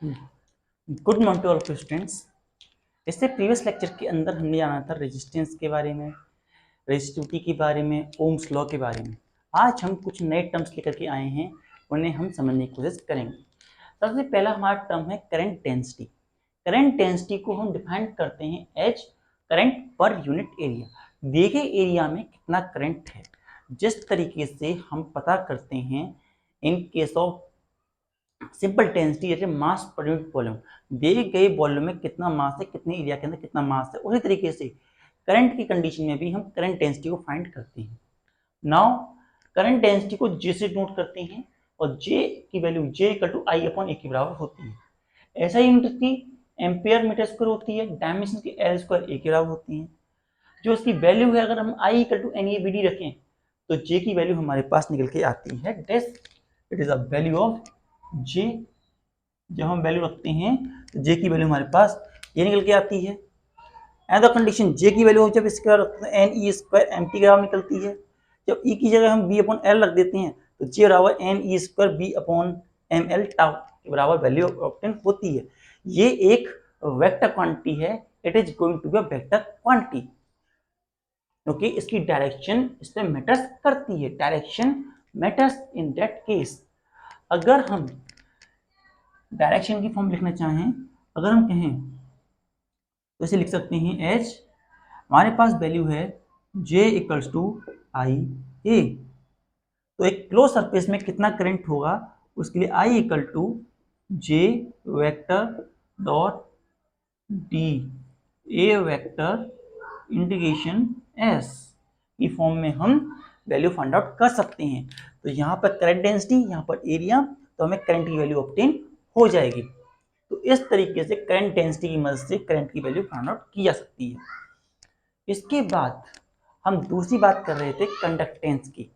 Good morning to all students. इससे previous lecture के अंदर हमने जाना था रेजिस्टेंस के बारे में, रेजिस्टिविटी के बारे में, ओम्स लॉ के बारे में। आज हम कुछ नए टर्म्स लेकर के आए हैं, उन्हें हम समझने की कोशिश करेंगे। सबसे पहला हमारा टर्म है करंट डेंसिटी। करंट डेंसिटी को हम डिफाइन करते हैं as current per unit area. दिए एरिया में कितना करंट है, जिस तरीके से हम पता करते हैं in case of simple density जैसे मास पर यूनिट वॉल्यूम, दिए गए वॉल्यूम में कितना मास है, कितने एरिया के अंदर कितना मास है, उसी तरीके से करंट की कंडीशन में भी हम करंट डेंसिटी को फाइंड करते हैं। नाउ करंट डेंसिटी को जे से नोट करते हैं और जे की value J equal to I upon A के बराबर होती है। ऐसा यूनिट की एम्पेयर मीटर स्क्वायर होती है, डायमेंशन की एल स्क्वायर ए के बराबर होती है। जो इसकी वैल्यू है, अगर हम I equal to N A B D रखें तो जे की वैल्यू हमारे पास निकल के आती है डेस, it is a value of J. जब हम वैल्यू रखते हैं तो जे की वैल्यू हमारे पास ये निकल के आती है। एंड द कंडीशन जे की वैल्यू जब इसके बाद रखते हैं N E square M T gram निकलती है। जब ई की जगह हम बी अपॉन एल रख देते हैं तो जे बराबर N E square B upon M L tau के बराबर वैल्यू ऑब्टेन होती है। ये एक वेक्टर क्वांटिटी है, it is going to be a vector quantity, क्योंकि इसकी डायरेक्शन इसमें मैटर्स करती है। Direction matters in that case. अगर हम डायरेक्शन की फॉर्म लिखना चाहें, अगर हम कहें तो इसे लिख सकते हैं एच, हमारे पास वैल्यू है J इक्वल्स टू आई ए। तो एक क्लोज सरफेस में कितना करंट होगा, उसके लिए I equal to J vector dot D A vector integration S की फॉर्म में हम वैल्यू फाइंड आउट कर सकते हैं। तो यहाँ पर करंट डेंसिटी, यहाँ पर एरिया, तो हमें करंट की वैल्यू ऑब्टेन हो जाएगी। तो इस तरीके से करंट डेंसिटी की मदद से करंट की वैल्यू फाइंड आउट की जा सकती है। इसके बाद हम दूसरी बात कर रहे थे कंडक्टेंस की।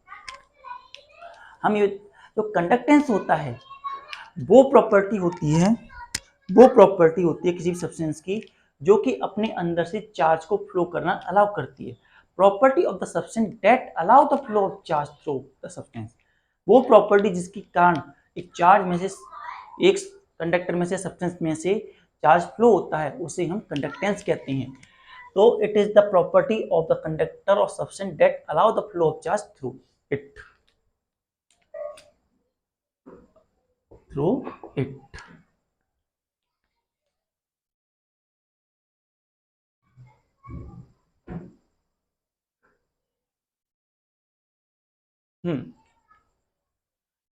हम ये जो कंडक्टेंस होता है वो प्रॉपर्टी होती है किसी भी सब्सटेंस की जो कि अपने अंदर से चार्ज को फ्लो करना अलाउ करती है। Property of the substance that allow the flow of charge through the substance. वो प्रॉपर्टी जिसके कारण एक चार्ज में से, एक कंडक्टर में से, सब्सटेंस में से चार्ज फ्लो होता है, उसे हम कंडक्टेंस कहते हैं। तो it is the property of the conductor और substance that allow the flow of charge through it.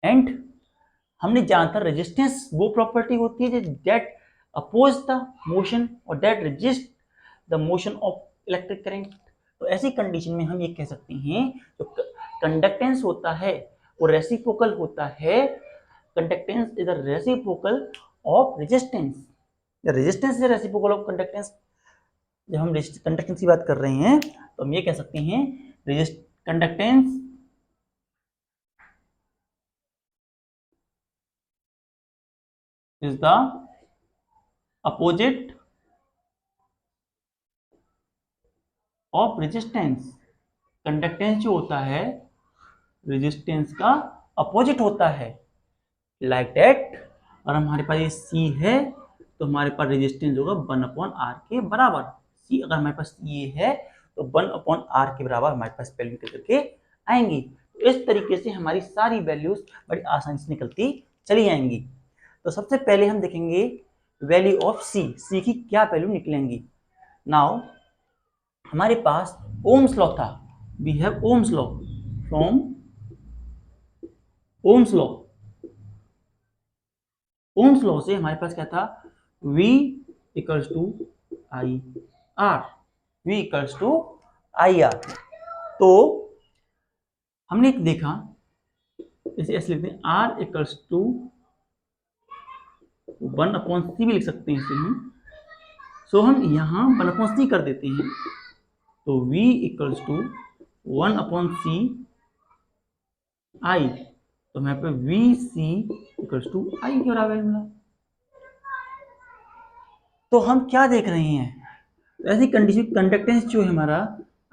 And हमने जाना था रेजिस्टेंस वो प्रॉपर्टी होती है दैट अपोज द मोशन और that resist the motion of electric current. तो ऐसी कंडीशन में हम ये कह सकते हैं जो कंडक्टेंस होता है वो रेसिप्रोकल होता है। Conductance is the reciprocal of resistance. The resistance is reciprocal of conductance. जब हम कंडक्टेंस की बात कर रहे हैं तो हम ये कह सकते हैं conductance is the opposite of resistance। Conductance जो होता है रेजिस्टेंस का अपोजिट होता है। लाइक दैट, और हमारे पास ये C है तो हमारे पास रेजिस्टेंस होगा 1/r के बराबर। C अगर हमारे पास ये है तो 1/r के बराबर हमारे पास वैल्यू निकल करके आएंगी। तो इस तरीके से हमारी सारी वैल्यूज बड़ी आसानी से निकलती चली जाएंगी। तो सबसे पहले हम देखेंगे वैल्यू ऑफ सी की क्या वैल्यू निकलेंगी। नाउ हमारे पास ओम्स लॉ था, we have Ohm's law from Ohm's law. Ohm's law से हमारे पास क्या था, V equals to I R, V equals to I R. तो हमने देखा, इसे ऐसे लिखते हैं R इक्वल्स टू 1/c भी लिख सकते हैं इसे हम। सो हम यहाँ 1/c कर देते हैं तो V इक्वल्स टू 1/c आई, तो यहाँ पे वी सी इक्वल्स टू आई के बराबर मिला। तो हम क्या देख रहे हैं, ऐसी कंडीशन कंडक्टेंस जो है हमारा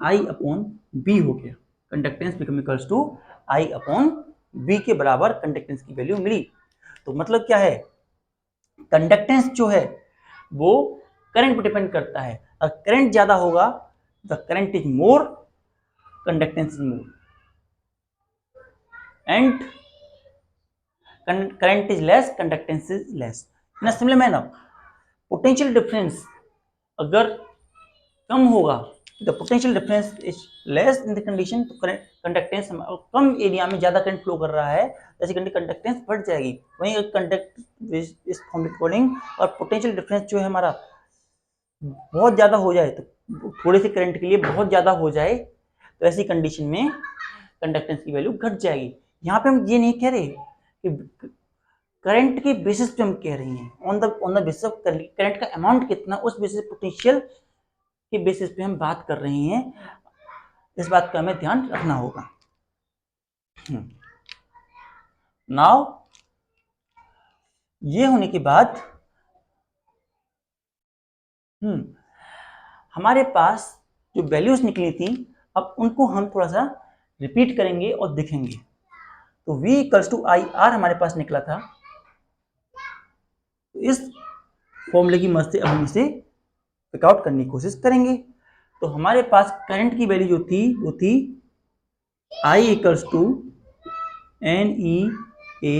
आई अपॉन बी हो गया। Conductance become equals to I upon B के बराबर कंडक्टेंस की वैल्यू मिली। तो मतलब क्या है, कंडक्टेंस जो है वो करंट पर डिपेंड करता है। अगर करंट ज्यादा होगा, the current is more, conductance is more, and current is less, conductance is less. In a similar manner, potential difference अगर कम होगा, the potential difference is less in the condition, तो conductance कम area में ज्यादा current flow कर रहा है, जैसे conductance बढ़ जाएगी। वहीं कंडक्ट इस फॉर्म अकॉर्डिंग, और पोटेंशियल डिफरेंस जो है हमारा बहुत ज्यादा हो जाए, तो थोड़े से करंट के लिए बहुत ज्यादा हो जाए, तो ऐसी कंडीशन में कंडक्टेंस की वैल्यू घट जाएगी। यहाँ पे हम ये नहीं कह रहे कि करंट के बेसिस पे हम कह रहे हैं, on the basis of current का अमाउंट कितना, उस बेसिस पोटेंशियल के बेसिस पे हम बात कर रहे हैं। इस बात का हमें ध्यान रखना होगा। नाउ ये होने के बाद हमारे पास जो वैल्यूज निकली थी, अब उनको हम थोड़ा सा रिपीट करेंगे और देखेंगे। तो V equals to I R हमारे पास निकला था। तो इस फॉर्मूले की मदद से अब हम इसे पिकआउट करने की कोशिश करेंगे। तो हमारे पास करंट की वैल्यू जो थी वो थी I equals to N E A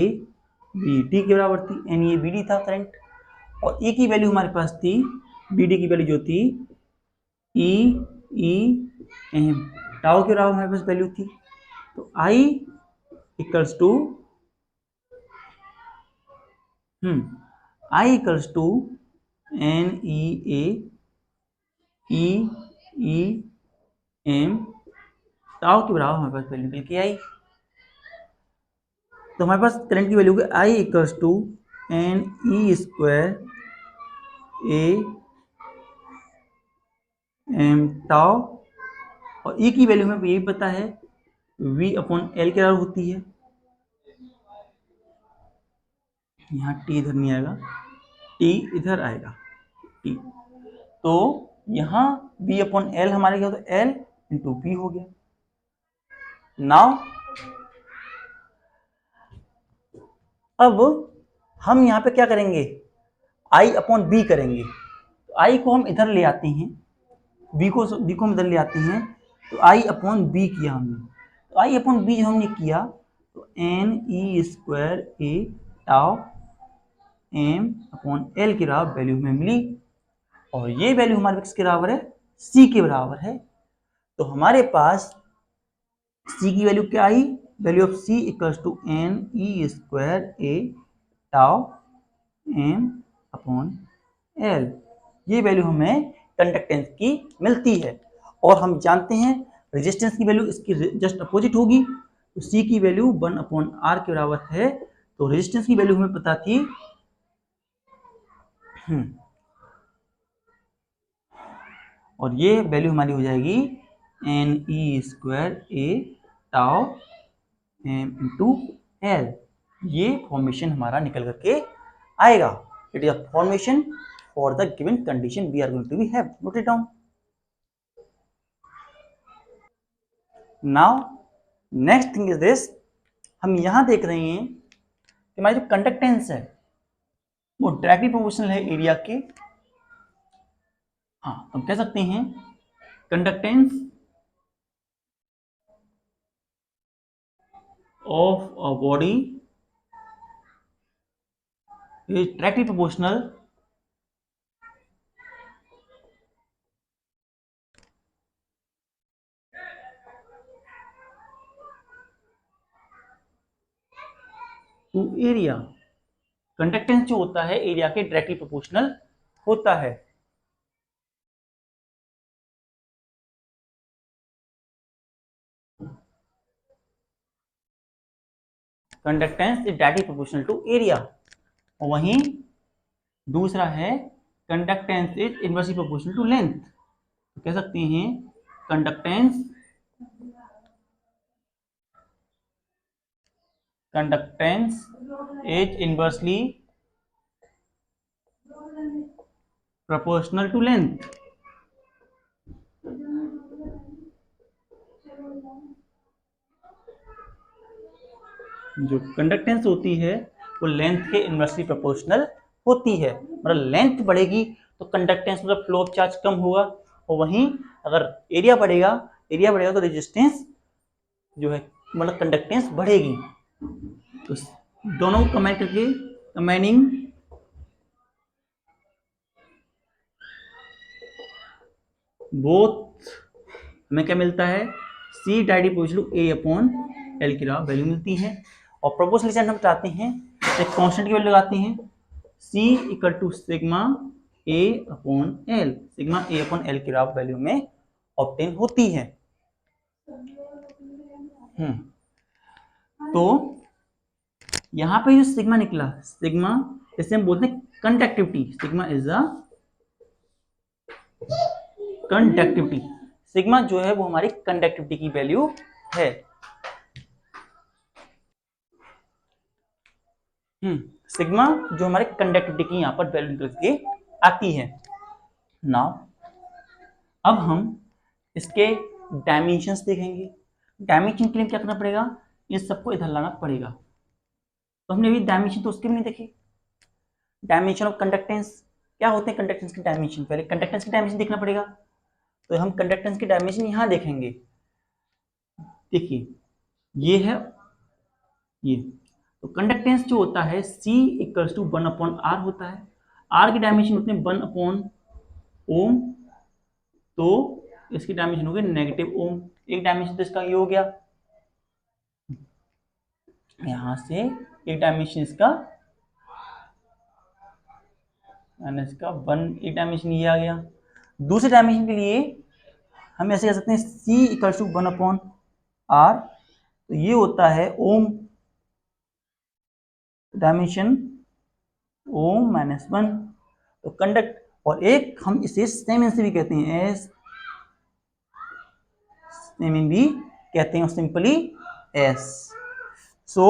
B D के बराबर थी। N E A B D था करंट, और E की वैल्यू हमारे पास थी, बी डी की वैल्यू जो थी ई ई एम, टाउ के बराबर हमारे पास वैल्यू थी। तो I equals to I equals to N E E M tau के बराबर हमारे पास वैल्यू निकल के आई। तो हमारे पास करंट की वैल्यू है I equals to N E square A M tau, और E की वैल्यू हमें ये भी पता है V अपॉन एल के बराबर होती है। यहाँ T इधर नहीं आएगा, T इधर आएगा T। तो यहाँ V अपॉन एल हमारे क्या होता है, L इंटू V हो गया। नाउ अब हम यहाँ पे क्या करेंगे, I अपॉन B करेंगे। तो I को हम इधर ले आते हैं, B को हम इधर ले आते हैं, तो I अपॉन B किया हमने। तो I अपॉन B जो हमने किया, तो N E square A tau M upon L के बराबर वैल्यू हमें मिली, और ये वैल्यू हमारे किसके बराबर है, C के बराबर है। तो हमारे पास C की वैल्यू क्या आई, value of C equals to N E square A tau M upon L. ये वैल्यू हमें कंडक्टेंस की मिलती है, और हम जानते हैं रेजिस्टेंस की वैल्यू इसकी जस्ट अपोजिट होगी। तो C की वैल्यू 1 अपॉन R के बराबर है, तो रेजिस्टेंस की वैल्यू हमें पता थी और ये वैल्यू हमारी हो जाएगी N E square A tau M into L. ये फॉर्मेशन हमारा निकल करके आएगा। It is a formation for the given condition we are going to be have, note it down. Now next thing is this, हम यहां देख रहे हैं कि हमारी जो कंडक्टेंस है वो डायरेक्टली प्रोपोर्शनल है एरिया के। हाँ, हम कह सकते हैं conductance of a body is directly proportional to area। Conductance जो होता है एरिया के डायरेक्टली प्रोपोर्शनल होता है। Conductance is directly proportional to area. और वहीं दूसरा है conductance is inversely proportional to length. तो कह सकते हैं conductance is inversely proportional to length. जो कंडक्टेंस होती है वो लेंथ के इनवर्सली प्रोपोर्शनल होती है। मतलब लेंथ बढ़ेगी तो कंडक्टेंस मतलब फ्लो ऑफ चार्ज कम होगा, और वहीं अगर एरिया बढ़ेगा तो रेजिस्टेंस जो है मतलब कंडक्टेंस बढ़ेगी। तो दोनों को कंबाइन करके कंबाइनिंग बोथ हमें क्या मिलता है, सी डायडी पोजिशन ए अपॉन एल की वैल्यू मिलती है। और प्रोपोर्शनल हम चाहते हैं एक कांस्टेंट की वैल्यू लगाते हैं, C equal to sigma A upon L, sigma A upon L की वैल्यू में ऑब्टेन होती है। तो यहां पे जो सिग्मा निकला, सिग्मा इसे हम बोलते हैं conductivity, sigma is a conductivity, sigma जो है वो हमारी कंडक्टिविटी की वैल्यू है। सिग्मा जो हमारे कंडक्टिविटी की यहां पर वैल्यू निकल के आती है। नाउ अब हम इसके डायमेंशंस देखेंगे। डायमेंशन के लिए क्या करना पड़ेगा, इस सबको इधर लाना पड़ेगा। तो हमने अभी डायमेंशन तो उसके भी नहीं देखे। डायमेंशन ऑफ कंडक्टेंस क्या होते हैं, कंडक्टेंस के डायमेंशन, पहले कंडक्टेंस के डायमेंशन देखना पड़ेगा। तो हम कंडक्टेंस के डायमेंशन यहां देखेंगे। देखिए ये है ये, तो कंडक्टेंस जो होता है C इक्वल्स टू 1/r होता है। R की डायमेंशन होते हैं 1/ओम, तो इसकी डायमेंशन हो गई नेगेटिव ओम। एक डायमेंशन तो इसका ये हो गया, यहां से एक डायमेंशन इसका माइनस का 1, एक डायमेंशन ये आ गया। दूसरे डायमेंशन के लिए हम ऐसे कह सकते हैं C इक्वल्स टू 1/r, तो ये होता है ओम, डायमेंशन ओम -1। तो कंडक्ट, और एक हम इसे सेमेन से भी कहते हैं, एस सेमेन भी कहते हैं, सिंपली एस। सो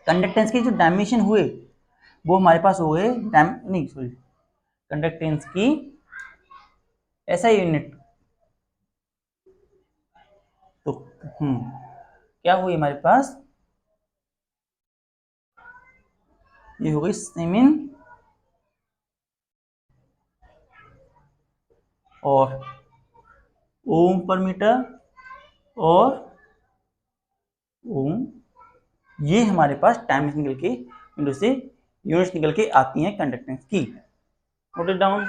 कंडक्टेंस के जो डायमेंशन हुए वो हमारे पास हो गए, नहीं सॉरी, कंडक्टेंस की ऐसा यूनिट, तो क्या हुई हमारे पास, ये हो गई सेमेन और ओम पर मीटर और ओम, ये हमारे पास डायमेंशन निकल के विंडो से यूनिट्स निकल के आती हैं कंडक्टेंस की। Note it down.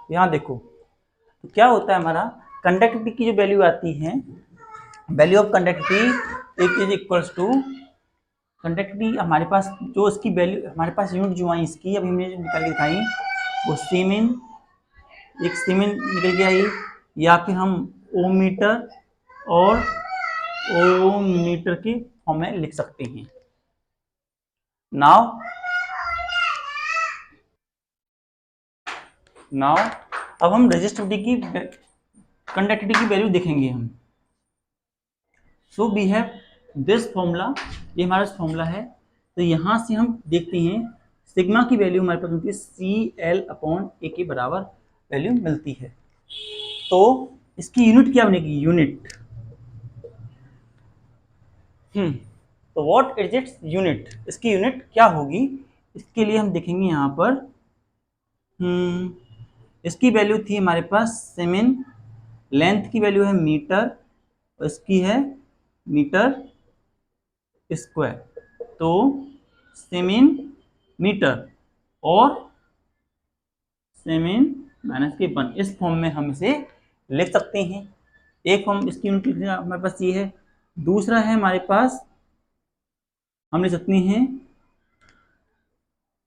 यहाँ देखो तो क्या होता है, हमारा कंडक्टिविटी की जो वैल्यू आती है, वैल्यू ऑफ कंडक्टिविटी एक इज इक्वल्स टू, कंडक्टिविटी हमारे पास जो इसकी वैल्यू हमारे पास यूनिट जो आई इसकी, अभी हमने जो निकाल के दिखाई वो सीमेन, एक सीमेन निकल के आई, या फिर हम ओम मीटर और ओम मीटर की फॉर्म में लिख सकते हैं। नाउ अब हम रेजिस्टिविटी की कंडक्टिविटी की वैल्यू देखेंगे हम। So we have this formula, ये हमारा फॉर्मूला है। तो यहाँ से हम देखते हैं सिग्मा की वैल्यू हमारे पास मिलती है CL/A के बराबर वैल्यू मिलती है। तो इसकी यूनिट क्या बनेगी, यूनिट, तो व्हाट इज इट्स यूनिट, इसकी यूनिट क्या होगी, इसके लिए हम देखेंगे यहाँ पर। इसकी वैल्यू थी हमारे पास सेमेन, लेंथ की वैल्यू है मीटर, और इसकी है मीटर स्क्वायर। तो सेमेन मीटर और सेमेन -1 इस फॉर्म में हम इसे लिख सकते हैं। एक फॉर्म इसकी यूनिट हमारे पास ये है। दूसरा है हमारे पास, हम लिख सकते हैं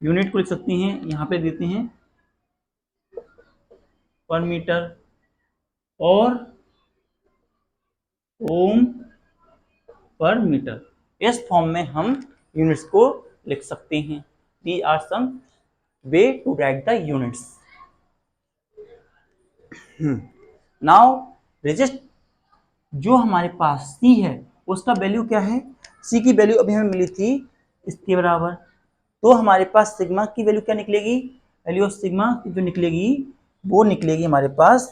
यूनिट को लिख सकते हैं, यहाँ पे देते हैं पर मीटर और ओम पर मीटर, इस फॉर्म में हम यूनिट्स को लिख सकते हैं। There are some way to write the units. Now resist जो हमारे पास C है उसका वैल्यू क्या है, C की वैल्यू अभी हमें मिली थी इसके बराबर। तो हमारे पास सिग्मा की वैल्यू क्या निकलेगी, वैल्यू ऑफ सिग्मा जो निकलेगी वो निकलेगी हमारे पास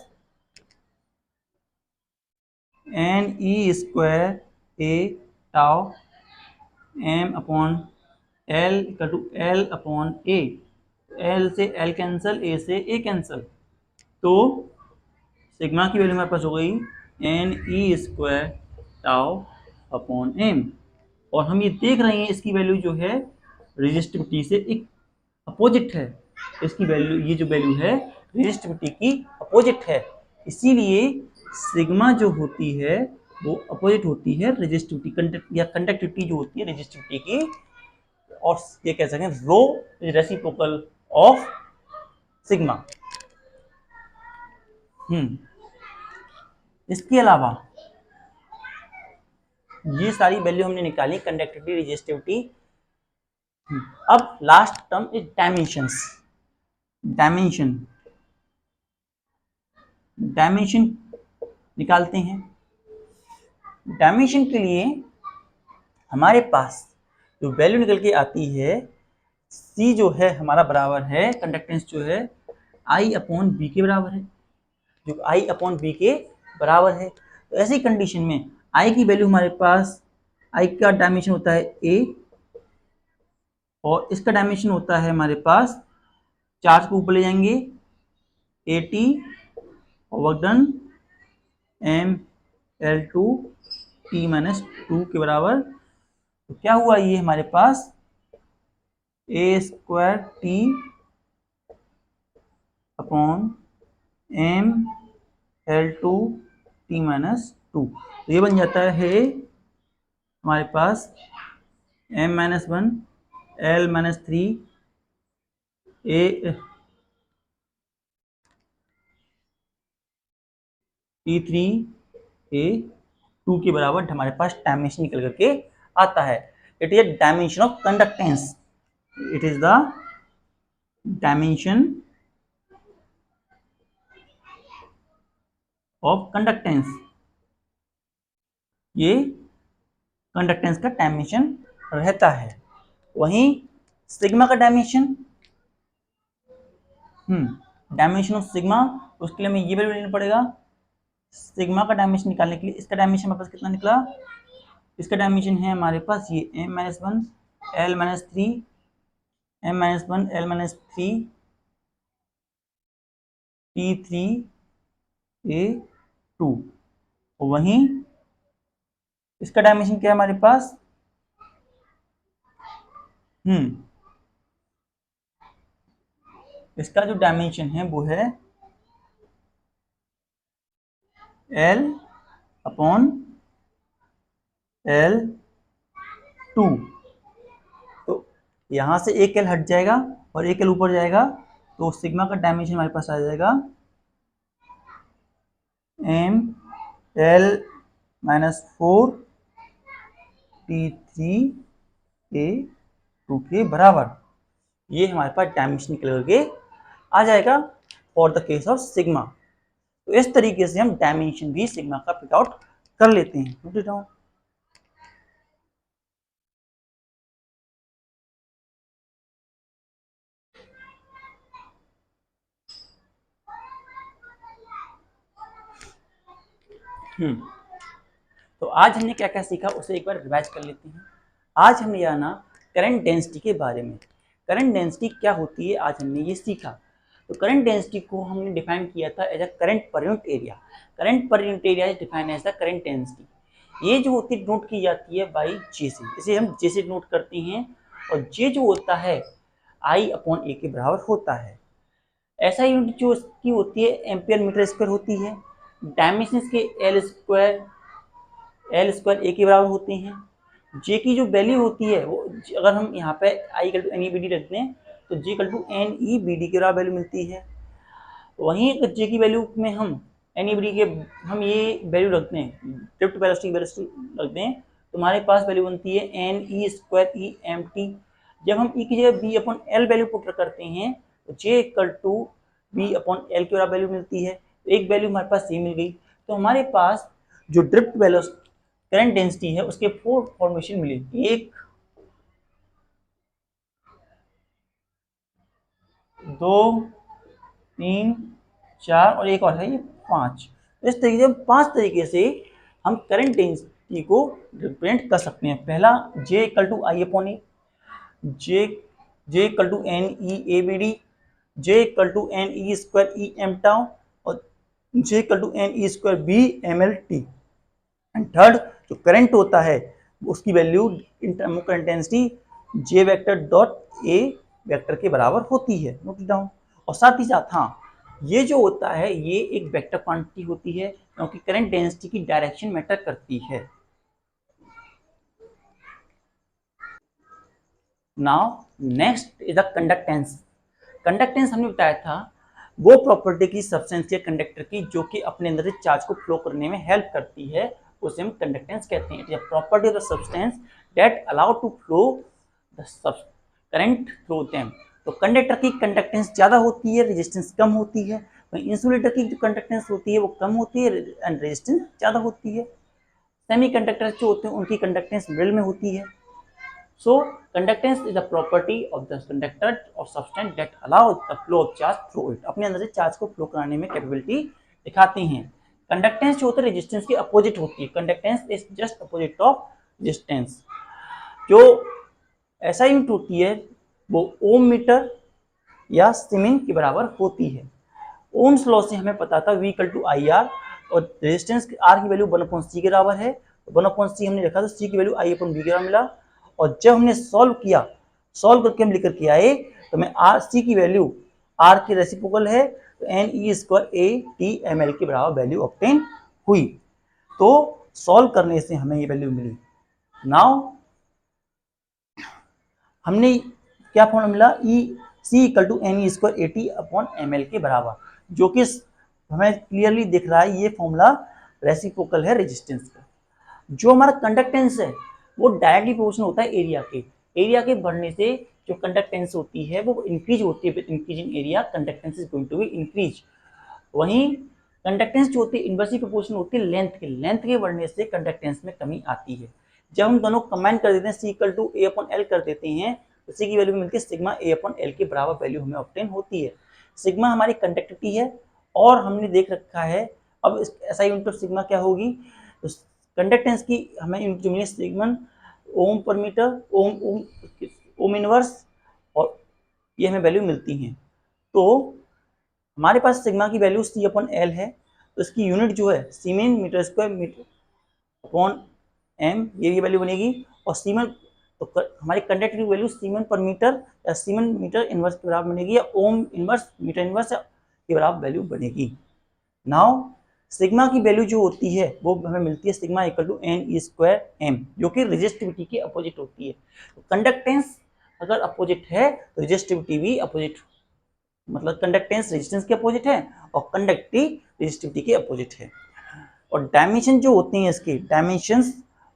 NE² A tau M/L L equal to L upon A, L से एल कैंसल, ए से ए कैंसल, तो सिग्मा की वैल्यू हमारे पास हो गई N E square tau upon M. और हम ये देख रहे हैं इसकी वैल्यू जो है रेजिस्टिविटी से एक अपोजिट है, इसकी वैल्यू, ये जो वैल्यू है रेजिस्टिविटी की अपोजिट है, इसीलिए सिग्मा जो होती है वो अपोजिट होती है रेजिस्टिविटी या कंडक्टिविटी जो होती है रेजिस्टिविटी की, और ये कह सकते हैं रो इज रेसिप्रोकल ऑफ सिग्मा। इसके अलावा ये सारी वैल्यू हमने निकाली कंडक्टिविटी, रेजिस्टिविटी। अब last term is dimensions. Dimension, dimension निकालते हैं। डायमेंशन के लिए हमारे पास जो वैल्यू निकल के आती है, C जो है हमारा बराबर है, कंडक्टेंस जो है I अपॉन बी के बराबर है, जो I अपॉन बी के बराबर है। तो ऐसी कंडीशन में I की वैल्यू हमारे पास, I का डायमेंशन होता है A और इसका डायमेंशन होता है हमारे पास, चार्ज को ऊपर ले जाएंगे AT और वर्क डन ML2 T-2 के बराबर। तो क्या हुआ, ये हमारे पास A square T upon ML2 T-2, तो ये बन जाता है हमारे पास M-1 L-3 A T3 A2 के बराबर हमारे पास डायमेंशन निकल करके आता है। It is dimension of conductance, it is the dimension of conductance, ये कंडक्टेंस का डायमेंशन रहता है। वहीं सिग्मा का डायमेंशन, डायमेंशन ऑफ सिग्मा, उसके लिए हमें ये वैल्यू लेना पड़ेगा। सिग्मा का डायमेंशन निकालने के लिए इसका डायमेंशन हमारे पास कितना निकला, इसका डायमेंशन है हमारे पास ये M-1 L-3 M-1 L-3 T3 A2। वहीं इसका डायमेंशन क्या है हमारे पास, इसका जो डायमेंशन है वो है L अपॉन L2। तो यहां से एक L हट जाएगा और एक L ऊपर जाएगा, तो सिग्मा का डायमेंशन हमारे पास आ जाएगा ML-4 T3A2 के बराबर। ये हमारे पास डायमेंशन निकल करके आ जाएगा for the case of sigma. तो इस तरीके से हम डायमेंशन भी सिग्मा का पिक आउट कर लेते हैं। Note it down. तो आज हमने क्या क्या सीखा उसे एक बार रिवाइज कर लेते हैं। आज हमने जाना करंट डेंसिटी के बारे में। करंट डेंसिटी क्या होती है आज हमने ये सीखा। तो करंट डेंसिटी को हमने डिफाइन किया था as a current per unit area. Current per unit area is defined as the current density. ये जो होती है नोट की जाती है बाई जे से, इसे हम जे से नोट करते हैं, और जे जो होता है आई अपॉन ए के बराबर होता है। ऐसा यूनिट जो इसकी होती है एम्पियर मीटर स्क्वायर होती है। डायमेंशन के एल स्क्वायर ए के बराबर होते हैं। जे की जो वैल्यू होती है वो, अगर हम यहाँ पे I equal to N E B D रखते हैं तो J equal to N E B D के बराबर वैल्यू मिलती है। वहीं अगर जे की वैल्यू में हम एन ई बी डी के हम ये वैल्यू रखते हैं, ड्रिफ्ट वेलोसिटी रखते हैं, तो हमारे पास वैल्यू बनती है N E square E M T. जब हम ई की जगह B upon L value put करते हैं तो J equal to B upon L के बराबर वैल्यू मिलती है। तो एक वैल्यू हमारे पास सेम मिल गई। तो हमारे पास जो ड्रिफ्ट वेलोसिटी करंट डेंसिटी है उसके 4 फॉर्मेशन मिले, 1 2 3 4 और एक और है ये 5। इस तरीके से 5 तरीके से हम करंट डेंसिटी को रिप्रेजेंट कर सकते हैं। पहला J equal to I upon A, J J equal to N E A B D, J equal to N E square E M tau और J equal to N E square B M L T. And third जो current होता है उसकी value in term of current density J vector dot A vector के बराबर होती है, note down. और साथ ही साथ हाँ, ये जो होता है ये एक वेक्टर क्वांटिटी होती है क्योंकि करंट डेंसिटी की डायरेक्शन मैटर करती है। Now next is the conductance. Conductance हमने बताया था वो प्रॉपर्टी की सब्सटेंस या कंडक्टर की जो कि अपने अंदर से चार्ज को फ्लो करने में हेल्प करती है, उसे हम कंडक्टेंस कहते हैं। It is a property of the substance that allow to flow the current through them. तो कंडक्टर की कंडक्टेंस ज्यादा होती है, रेजिस्टेंस कम होती है। वहीं इंसुलेटर की जो कंडक्टेंस होती है वो कम होती है एंड रेजिस्टेंस ज्यादा होती है। सेमी कंडक्टर जो होते हैं उनकी कंडक्टेंस मिडिल में होती है। So conductance is a property of the conductor or substance that allows the flow of charge through it। अपने अंदर से चार्ज को फ्लो कराने में कैपेबिलिटी दिखाती हैं। कंडक्टेंस जो होता है रेजिस्टेंस के अपोजिट होती है। Conductance is just opposite of resistance. जो ऐसा यूनिट होती है वो ओम मीटर या सीमेन के बराबर होती है। ओम्स लॉ से हमें पता था V equal to I R और रेजिस्टेंस आर की वैल्यू 1/c के बराबर है। 1/c हमने रखा तो c की वैल्यू I/v के बराबर मिला। और जब हमने सॉल्व किया, सॉल्व करके हम लेकर के आए तो हमें आर सी की वैल्यू आर की रेसिप्रोकल है तो N E square A T M L के बराबर वैल्यू ऑब्टेन हुई। तो सॉल्व करने से हमें ये वैल्यू मिली। नाउ हमने क्या फॉर्मूला मिला, E C equal to N E square A T upon M L के बराबर, जो कि हमें क्लियरली दिख रहा है ये फॉर्मूला रेसिप्रोकल है रेजिस्टेंस का। जो हमारा कंडक्टेंस है वो डायरेक्टली प्रोपोर्शनल होता है एरिया के। एरिया के बढ़ने से जो कंडक्टेंस होती है वो इंक्रीज होती है। With increase in area conductance is going to be increase. वहीं कंडक्टेंस जो होती है इनवर्सली प्रोपोर्शनल होती है लेंथ के। लेंथ के बढ़ने से कंडक्टेंस में कमी आती है। जब हम दोनों कंबाइन कर देते हैं C equal to A upon L कर देते हैं तो सी की वैल्यू मिलती है सिग्मा ए अपॉन एल के बराबर वैल्यू हमें ऑब्टेन होती है। सिग्मा हमारी कंडक्टिविटी है और हमने देख रखा है अब ऐसा यूनिट ऑफ सिग्मा क्या होगी, तो कंडक्टेंस की हमें यूनिट जो मिली सिग्मा ओम पर metre, Om Om ohm inverse, और ये हमें वैल्यू मिलती हैं। तो हमारे पास सिग्मा की वैल्यू सी अपॉन एल है तो इसकी यूनिट जो है siemen metre square metre upon M, ये वैल्यू बनेगी। और सीमेन तो हमारी कंडक्टिव वैल्यू सीमेन पर मीटर या सीमेन मीटर इनवर्स के बराबर बनेगी या ओम इनवर्स मीटर इनवर्स के बराबर वैल्यू बनेगी। नाउ सिग्मा की वैल्यू जो होती है वो हमें मिलती है sigma equal to N E square M, जो कि रेजिस्टिविटी के अपोजिट होती है। तो कंडक्टेंस अगर अपोजिट है तो रेजिस्टिविटी भी अपोजिट, मतलब कंडक्टेंस रेजिस्टेंस के अपोजिट है और कंडक्टिविटी रेजिस्टिविटी के अपोजिट है। और डायमेंशन जो होती हैं इसके डायमेंशंस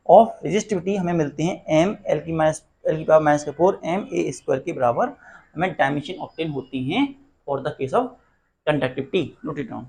ऑफ रेजिस्टिविटी हमें मिलते हैं एम एल की पावर -4 एम ए स्क्वायर के बराबर हमें डायमेंशन ऑब्टेन होती हैं for the case of conductivity. Note it down.